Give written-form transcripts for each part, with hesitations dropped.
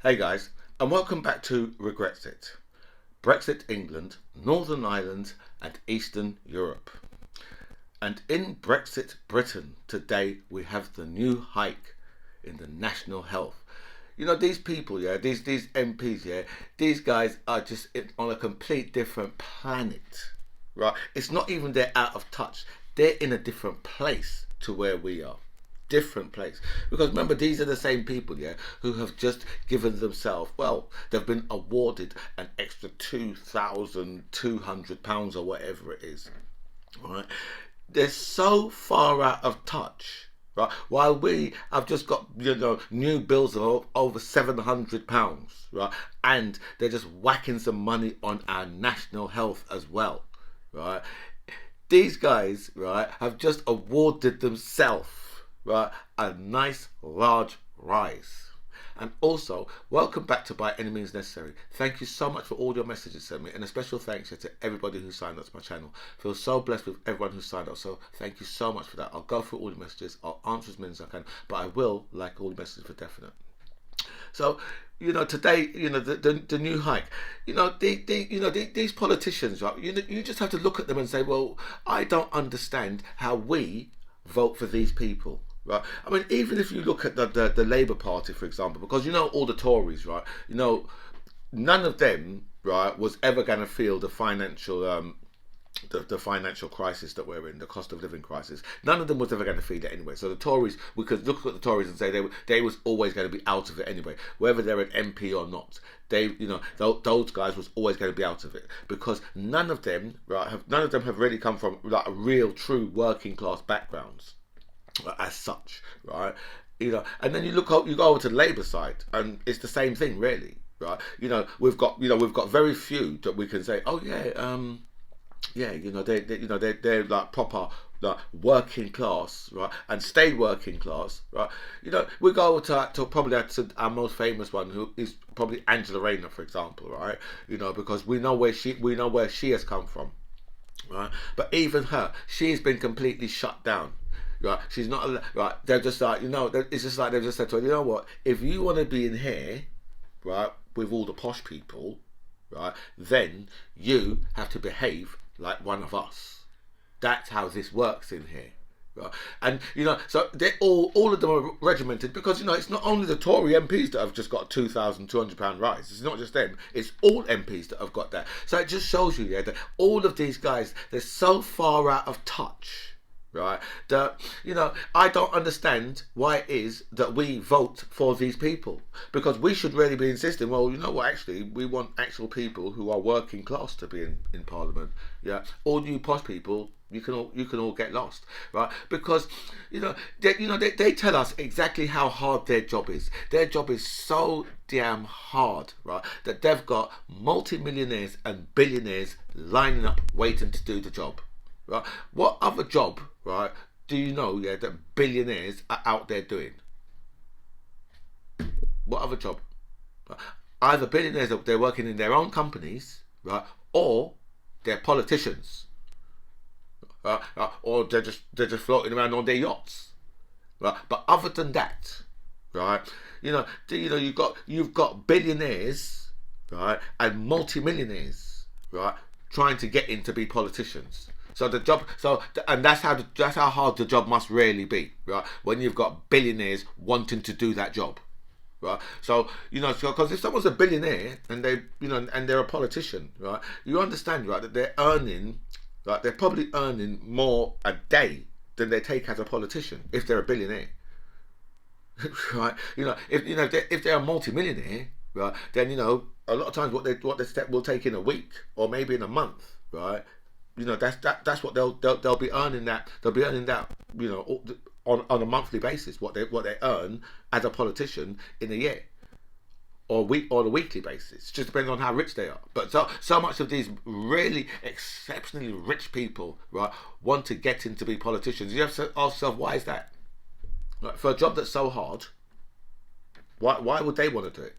Hey guys, and welcome back to Brexit. Brexit England, Northern Ireland, and Eastern Europe. And in Brexit Britain today we have the new hike in the national health. You know, these people, these MPs, these guys are just on a complete different planet, right? It's not even they're out of touch. They're in a different place to where we are. Different place, because remember, these are the same people who have just given themselves, well, they've been awarded an extra £2,200 or whatever it is, right? They're so far out of touch, right? While we have just got new bills of over £700, right? And they're just whacking some money on our national health as well, right? These guys, right, have just awarded themselves, right, a nice large rise. And also, welcome back to By Any Means Necessary. Thank you so much for all your messages sent me, and a special thanks to everybody who signed up to my channel. I feel so blessed with everyone who signed up, so thank you so much for that. I'll go through all the messages, I'll answer as many as I can, but I will like all the messages for definite. So, today, the new hike, these politicians, right? You just have to look at them and say, well, I don't understand how we vote for these people. Right. I mean, even if you look at the Labour Party, for example, because all the Tories, right? None of them, right, was ever going to feel the financial the financial crisis that we're in, the cost of living crisis. None of them was ever going to feel it anyway. So the Tories, we could look at the Tories and say they was always going to be out of it anyway, whether they're an MP or not. Those guys was always going to be out of it, because none of them have really come from like real, true working class backgrounds as such, right? And then you go over to the Labour side, and it's the same thing, really, right? We've got very few that we can say, oh yeah, they're like proper like working class, right, and stay working class, right? We go over to probably our most famous one, who is probably Angela Rayner, for example, right? Because we know where she has come from, right? But even her, she's been completely shut down. Right, she's not right. They're just like it's just like they've just said to her, you know what? If you want to be in here, right, with all the posh people, right, then you have to behave like one of us. That's how this works in here. Right. And so they all of them are regimented, because it's not only the Tory MPs that have just got a £2,200 rise. It's not just them. It's all MPs that have got that. So it just shows you that all of these guys, they're so far out of touch. Right, that I don't understand why it is that we vote for these people, because we should really be insisting, well, you know what, actually we want actual people who are working class to be in Parliament. Yeah, all you posh people, you can all get lost, right? Because they tell us exactly how hard their job is. Their job is so damn hard, right, that they've got multi-millionaires and billionaires lining up waiting to do the job. Right? What other job, right, do you know that billionaires are out there doing? What other job? Either billionaires, they're working in their own companies, right, or they're politicians, right, or they're just floating around on their yachts, right. But other than that, right, you've got billionaires, right, and multi-millionaires, right, trying to get in to be politicians. So the job, and that's how hard the job must really be, right? When you've got billionaires wanting to do that job, right? So because if someone's a billionaire and and they're a politician, right? You understand, right, that they're earning, right? They're probably earning more a day than they take as a politician if they're a billionaire, right? If they're a multi-millionaire, right? Then a lot of times what they step will take in a week or maybe in a month, right? That's what they'll be earning that. They'll be earning that, on a monthly basis, what they earn as a politician in a year, or a weekly basis. Just depends on how rich they are. But so much of these really exceptionally rich people, right, want to get in to be politicians. You have to ask yourself, why is that? Right, for a job that's so hard, why would they want to do it?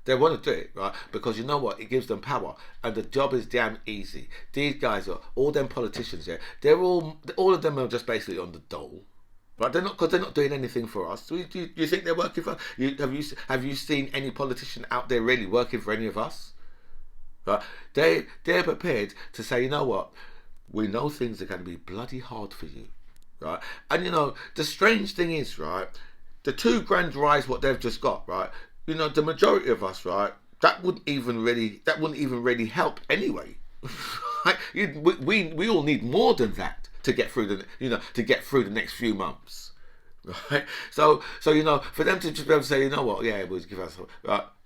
They want to do it, right, because you know what? It gives them power, and the job is damn easy. These guys all them politicians, they're all of them are just basically on the dole, Right, they're not, because they're not doing anything for us. Do you think they're working for us? Have you seen any politician out there really working for any of us? Right, they're prepared to say, you know what, we know things are going to be bloody hard for you, right? And the strange thing is, right, the 2 grand rise what they've just got, right? The majority of us, right, that wouldn't even really help anyway. Right? We all need more than that to get through the next few months. Right, so for them to just be able to say, you know what, yeah, we'll give us,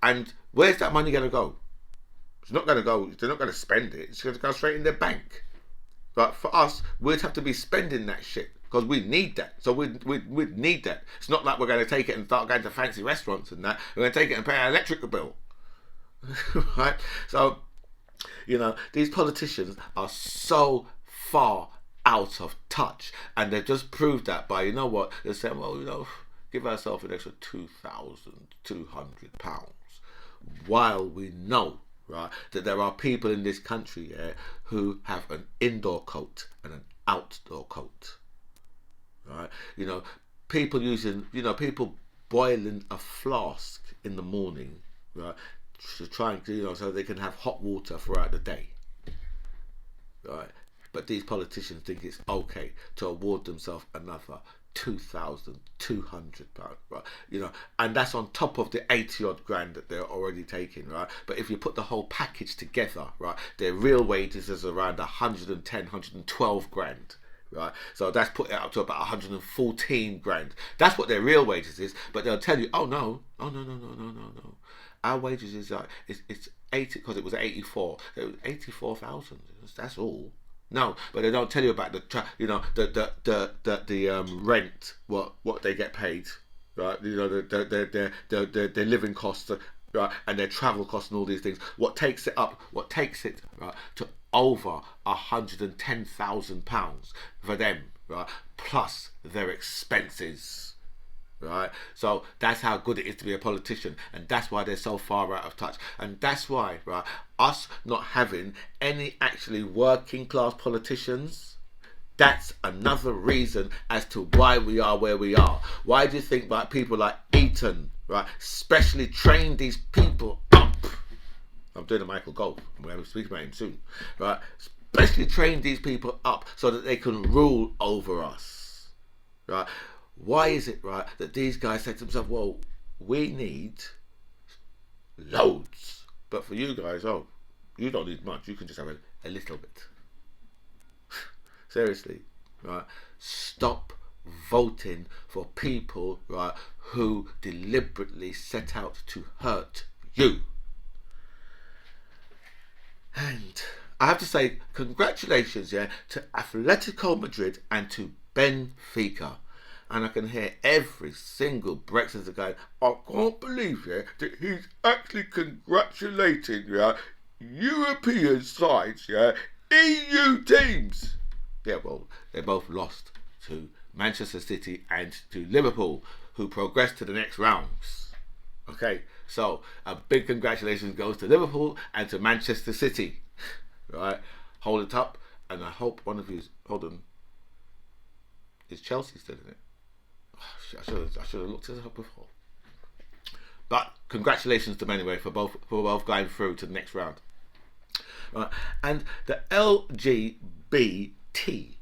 and where's that money going to go? It's not going to go. They're not going to spend it. It's going to go straight in their bank. But for us, we'd have to be spending that shit because we need that. So we'd need that. It's not like we're going to take it and start going to fancy restaurants and that. We're going to take it and pay our electric bill. Right? So, these politicians are so far out of touch, and they've just proved that by, they're saying, well, give ourselves an extra £2,200, while we know, right, that there are people in this country, who have an indoor coat and an outdoor coat, right? People people boiling a flask in the morning, right, to try and, so they can have hot water throughout the day, right? But these politicians think it's okay to award themselves another £2,200, right? And that's on top of the 80 odd grand that they're already taking, right? But if you put the whole package together, right, their real wages is around 110, 112 grand. Right, so that's put it up to about 114 grand. That's what their real wages is. But they'll tell you, oh no, no. Our wages is it's 80, because it was 84. It was 84,000. That's all. No, but they don't tell you about the rent, what they get paid, right? Their living costs, right, and their travel costs and all these things. What takes it right to over £110,000 for them, right? Plus their expenses. Right, so that's how good it is to be a politician, and that's why they're so far out of touch, and that's why, right, us not having any actually working class politicians, that's another reason as to why we are where we are. Why do you think, like, people like Eton, right, specially train these people up? I'm doing a Michael Gove, I'm going to speak about him soon, right? Specially train these people up so that they can rule over us, right? Why is it, right, that these guys say to themselves, well, we need loads, but for you guys, you don't need much, you can just have a little bit. Seriously, right? Stop voting for people, right, who deliberately set out to hurt you. And I have to say, congratulations, to Atletico Madrid and to Benfica. And I can hear every single Brexiter going, I can't believe that he's actually congratulating European sides, EU teams. Yeah, well, they both lost to Manchester City and to Liverpool, who progressed to the next rounds. Okay, so a big congratulations goes to Liverpool and to Manchester City. Right, hold it up, and I hope one of you, hold on, is Chelsea still in it? I should have looked it up before. But congratulations to them anyway for both going through to the next round. Right, and the LGBT,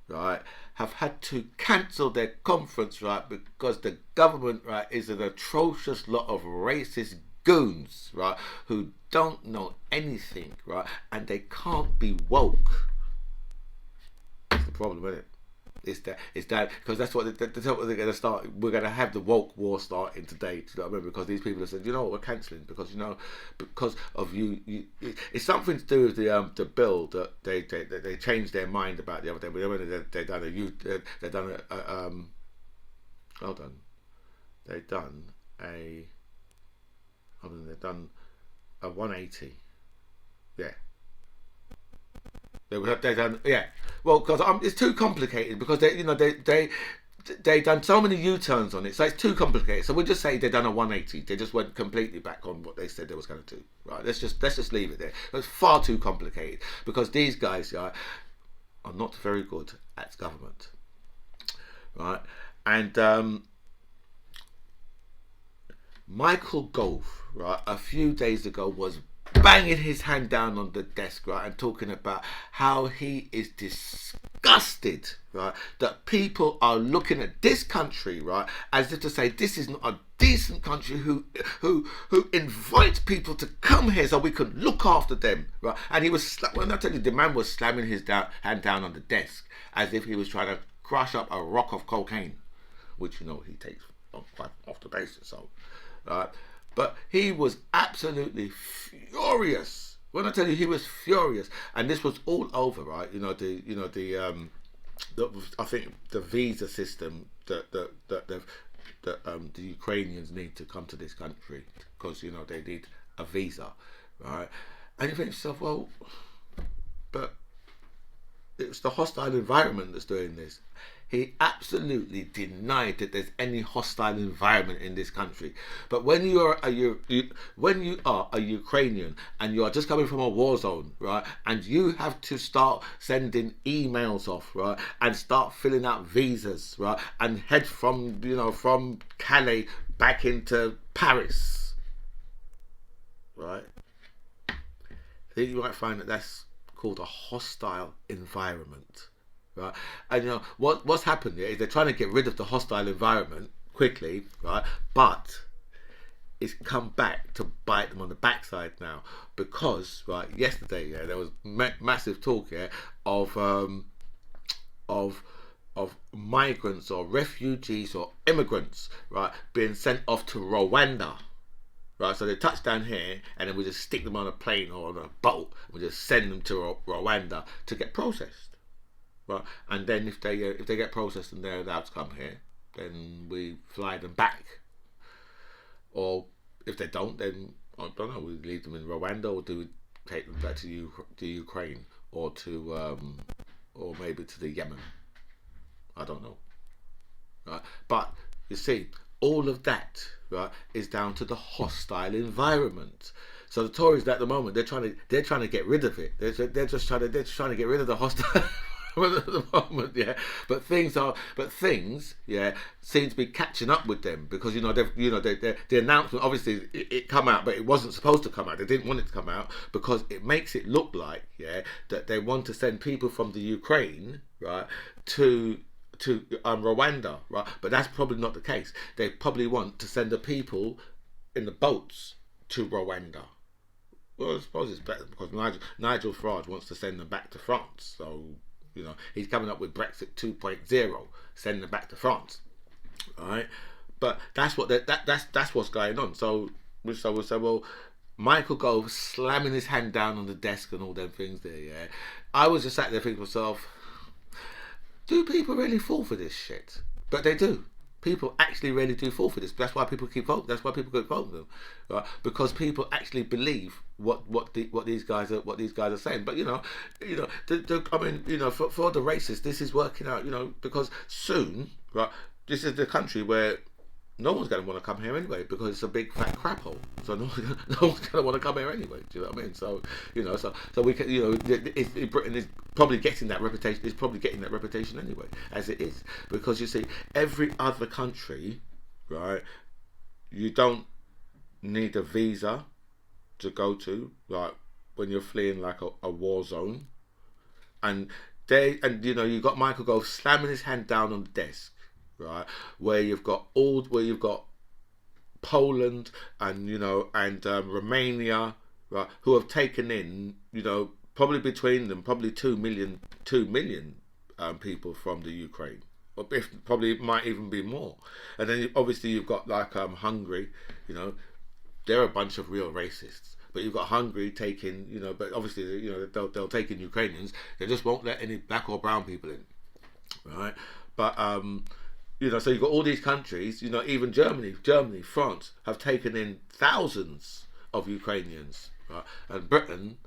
right, have had to cancel their conference, right, because the government, right, is an atrocious lot of racist goons, right, who don't know anything, right, and they can't be woke. That's the problem, isn't it? It's that because that's what they're going to start. We're going to have the woke war starting today. Do you know what I mean? Because these people have said, you know what, we're cancelling because because of you. It's something to do with the bill that they changed their mind about the other day. But they done a 180. Yeah. They done, yeah. Well, because it's too complicated because they done so many U-turns on it, so it's too complicated. So we'll just say they done a 180. They just went completely back on what they said they was going to do. Right? Let's just leave it there. It's far too complicated because these guys are not very good at government. Right? And Michael Gove, right, a few days ago was banging his hand down on the desk, right, and talking about how he is disgusted, right, that people are looking at this country, right, as if to say this is not a decent country who invites people to come here so we can look after them, right. And he was, when I tell you, the man was slamming his hand down on the desk as if he was trying to crush up a rock of cocaine, which he takes quite off the basis. So, but he was absolutely furious. When I tell you, he was furious, and this was all over, right? I think the visa system that the Ukrainians need to come to this country because they need a visa, right? And you think to yourself, well, but it's the hostile environment that's doing this. He absolutely denied that there's any hostile environment in this country. But when you are a Ukrainian and you are just coming from a war zone, right, and you have to start sending emails off, right, and start filling out visas, right, and head from from Calais back into Paris, right, then you might find that that's called a hostile environment. Right, and what's happened here is they're trying to get rid of the hostile environment quickly, right? But it's come back to bite them on the backside now because, right, yesterday, there was massive talk here of migrants or refugees or immigrants, right, being sent off to Rwanda. Right, so they touch down here, and then we just stick them on a plane or on a boat. We just send them to Rwanda to get processed. Right, and then if they get processed and they're allowed to come here, then we fly them back. Or if they don't, then I don't know. We leave them in Rwanda, or do we take them back to Ukraine, or to or maybe to the Yemen? I don't know. Right, but you see, all of that, right, is down to the hostile environment. So the Tories at the moment, they're trying to get rid of it. They're just trying to get rid of the hostile at the moment, yeah. But things seem to be catching up with them because the announcement, obviously it come out, but it wasn't supposed to come out. They didn't want it to come out because it makes it look like that they want to send people from the Ukraine, right, to Rwanda, right. But that's probably not the case. They probably want to send the people in the boats to Rwanda. Well, I suppose it's better because Nigel Farage wants to send them back to France. So he's coming up with Brexit 2.0, send them back to France, right? But that's what that's what's going on. So we say, well, Michael Gove slamming his hand down on the desk and all them things there. Yeah, I was just sat there thinking to myself, do people really fall for this shit? But they do. People actually really do fall for this. That's why people keep voting. That's why people keep voting them, right? Because people actually believe what these guys are saying. But for the racists, this is working out. Because soon, right, this is the country where no one's going to want to come here anyway because it's a big fat crap hole. So no one's going to want to come here anyway. Do you know what I mean? So so we can Britain is probably getting that reputation. Is probably getting that reputation anyway, as it is, because you see every other country, right? You don't need a visa to go to, like when you're fleeing like a war zone, and you got Michael Gove slamming his hand down on the desk. Right, where you've got Poland and Romania, right, who have taken in probably between them 2 million people from the Ukraine, or probably it might even be more. And then obviously you've got like Hungary, they're a bunch of real racists. But you've got Hungary taking, but obviously they'll take in Ukrainians. They just won't let any black or brown people in, right? But so you've got all these countries, even Germany, France have taken in thousands of Ukrainians, right? And Britain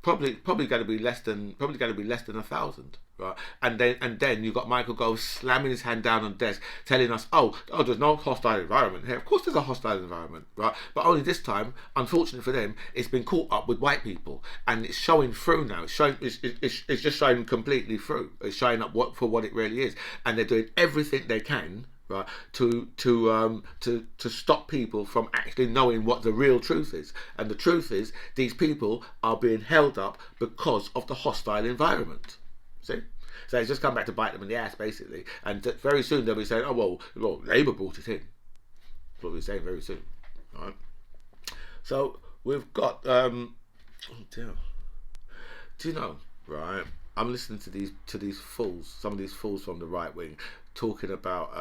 probably going to be less than 1,000, right? And then you got Michael Gove slamming his hand down on the desk, telling us, oh, there's no hostile environment here. Of course, there's a hostile environment, right? But only this time, unfortunately for them, it's been caught up with white people, and it's showing through now. It's just showing completely through. It's showing up for what it really is, and they're doing everything they can, right, to stop people from actually knowing what the real truth is. And the truth is, these people are being held up because of the hostile environment. See? So it's just come back to bite them in the ass, basically. And very soon they'll be saying, oh, well, Labour brought it in. That's what we're saying very soon. All right? So we've got, oh dear. Do you know, right, I'm listening to these fools, some of these fools from the right wing, talking about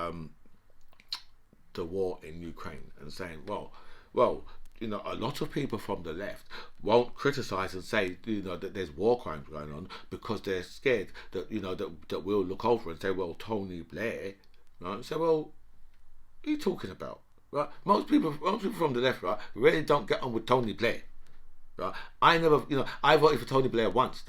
the war in Ukraine and saying, well, a lot of people from the left won't criticize and say, that there's war crimes going on because they're scared that, that we'll look over and say, well, Tony Blair, right? So, well, what are you talking about, right? Most people from the left, right, really don't get on with Tony Blair. Right? I voted for Tony Blair once,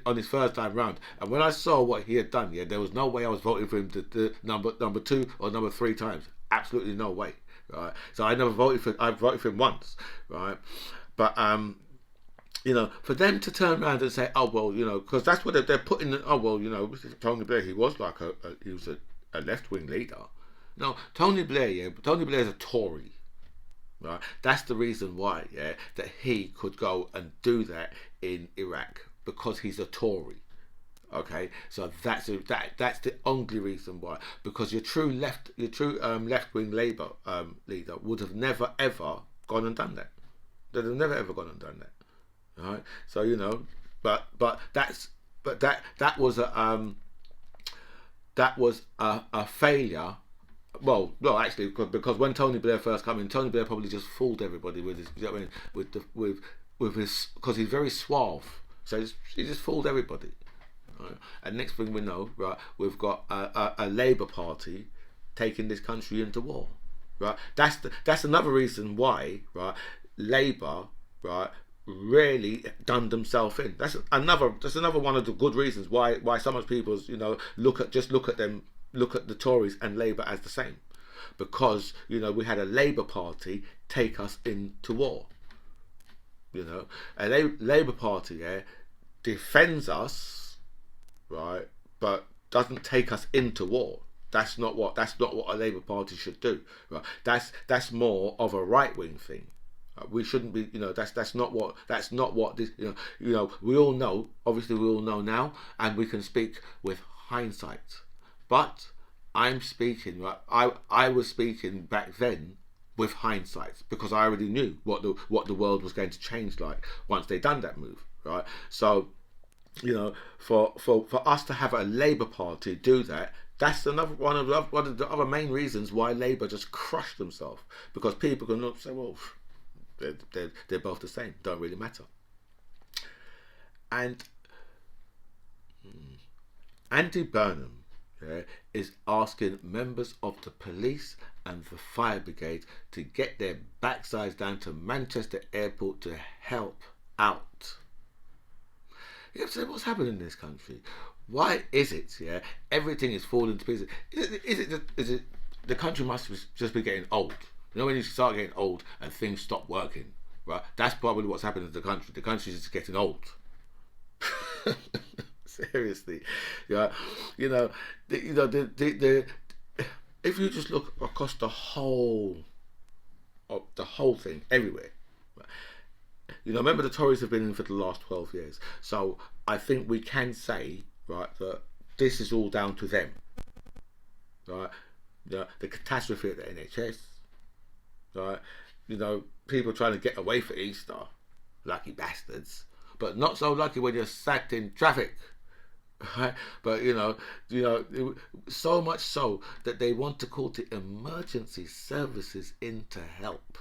on his first time round, and when I saw what he had done, there was no way I was voting for him the number 2 or number 3 times. Absolutely no way, right? So I voted for him once, right? But for them to turn around and say, oh well, because that's what they're putting. Oh well, Tony Blair, he was like a left wing leader. No, Tony Blair is a Tory. Right, that's the reason why, that he could go and do that in Iraq, because he's a Tory. Okay, so that's the only reason why. Because your true left wing Labour leader would have never ever gone and done that. They'd have never ever gone and done that. All right, so but that was a failure. Well, no, actually, because when Tony Blair first came in, Tony Blair probably just fooled everybody with his, with his, because he's very suave, so he just fooled everybody. Right? And next thing we know, right, we've got a Labour Party taking this country into war. Right, that's another reason why, right, Labour, right, really done themselves in. That's another one of the good reasons why so much people, look at the Tories and Labour as the same, because we had a Labour Party take us into war. A Labour Party defends us, right, but doesn't take us into war. That's not what a Labour Party should do. Right? That's more of a right wing thing. We shouldn't be, that's not what this, we all know. Obviously, we all know now, and we can speak with hindsight. But I'm speaking, right? I was speaking back then with hindsight, because I already knew what the world was going to change like once they done that move, right? So, for us to have a Labour Party do that, that's another one of the other main reasons why Labour just crushed themselves, because people can look say, well, they're both the same, don't really matter. And Andy Burnham is asking members of the police and the fire brigade to get their backsides down to Manchester Airport to help out. You have to say, what's happening in this country? Why is it, everything is falling to pieces? Is it the country must just be getting old? When you start getting old and things stop working, right? That's probably what's happening to the country. The country is just getting old. Seriously, if you just look across the whole thing everywhere, remember the Tories have been in for the last 12 years, so I think we can say, right, that this is all down to them, right? The catastrophe at the NHS, right? People trying to get away for Easter, lucky bastards, but not so lucky when you're sat in traffic. Right? But so much so that they want to call the emergency services in to help.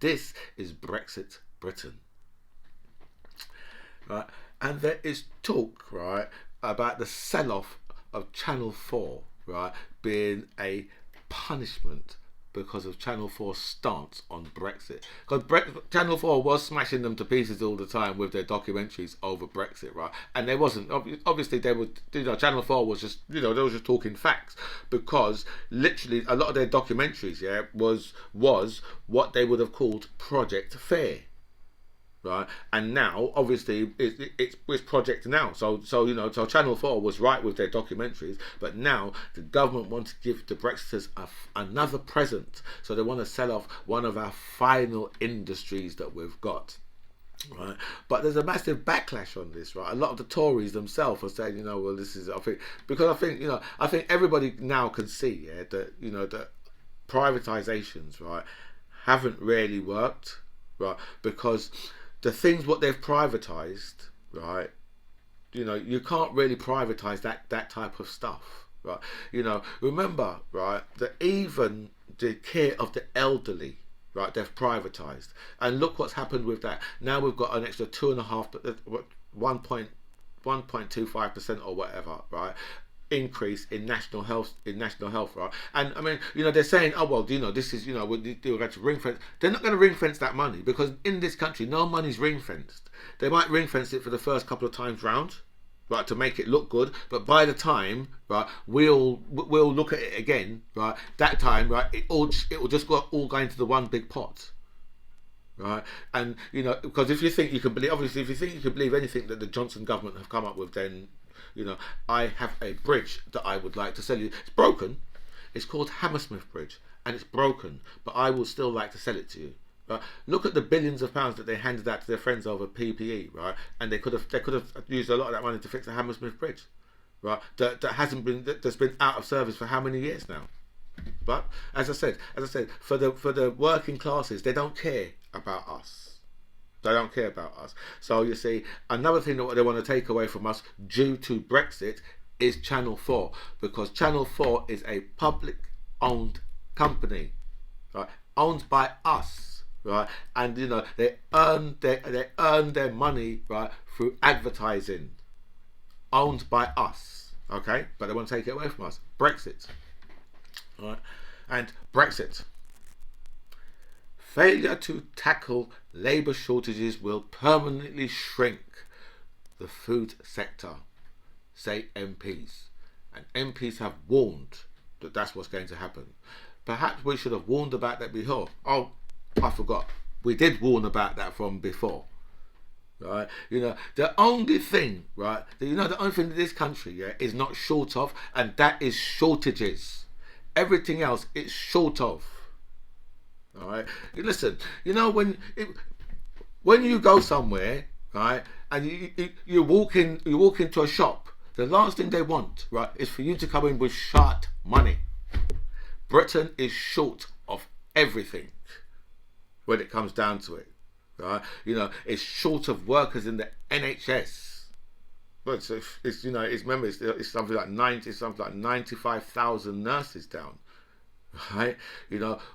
This is Brexit Britain, right? And there is talk, right, about the sell-off of Channel 4, right, being a punishment because of Channel 4's stance on Brexit. Because Channel 4 was smashing them to pieces all the time with their documentaries over Brexit, right? And there wasn't, obviously, they were, Channel 4 was just, they were just talking facts, because literally a lot of their documentaries, yeah, was what they would have called Project Fair. Right, and now obviously it's Project Now, so Channel 4 was right with their documentaries, but now the government wants to give the Brexiters another present, so they want to sell off one of our final industries that we've got. Right, but there's a massive backlash on this. Right, a lot of the Tories themselves are saying, well, this is, I think everybody now can see, yeah, that that privatizations, right, haven't really worked, right, because the things what they've privatized, right, you can't really privatize that type of stuff, right. Remember, right, that even the care of the elderly, right, they've privatized, and look what's happened with that. Now we've got an extra 1.25% or whatever, right, increase in national health, right. And I mean, they're saying, oh well, this is, we're going to ring fence. They're not going to ring fence that money, because in this country no money's ring fenced. They might ring fence it for the first couple of times round, right, to make it look good, but by the time, right, we'll look at it again, right, that time, right, it will just all go into the one big pot. Right, and because if you think you can believe, obviously, if you think you can believe anything that the Johnson government have come up with, then I have a bridge that I would like to sell you. It's broken. It's called Hammersmith Bridge, and it's broken, but I would still like to sell it to you. Right? Look at the billions of pounds that they handed out to their friends over PPE, right? And they could have used a lot of that money to fix the Hammersmith Bridge, right? That's been out of service for how many years now? But as I said, for the working classes, they don't care about us. They don't care about us. So you see, another thing that they want to take away from us due to Brexit is Channel 4, because Channel 4 is a public-owned company, right, owned by us, right, and they earn their money, right, through advertising, owned by us, okay, but they want to take it away from us. Brexit, right, and Brexit. Failure to tackle labour shortages will permanently shrink the food sector, say MPs. And MPs have warned that that's what's going to happen. Perhaps we should have warned about that before. Oh, I forgot. We did warn about that from before. Right? The only thing, right, the only thing that this country, yeah, is not short of, and that is shortages. Everything else it's short of. All right. Listen, when you go somewhere, right, and you walk into a shop, the last thing they want, right, is for you to come in with short money. Britain is short of everything when it comes down to it, right? It's short of workers in the NHS. But it's something like 95,000 nurses down. Right,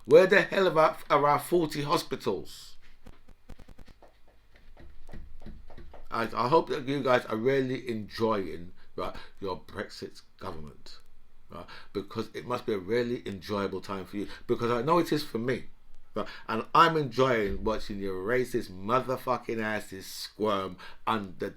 where the hell are our 40 hospitals? I hope that you guys are really enjoying, right, your Brexit government, right, because it must be a really enjoyable time for you, because I know it is for me, right, and I'm enjoying watching your racist motherfucking asses squirm under the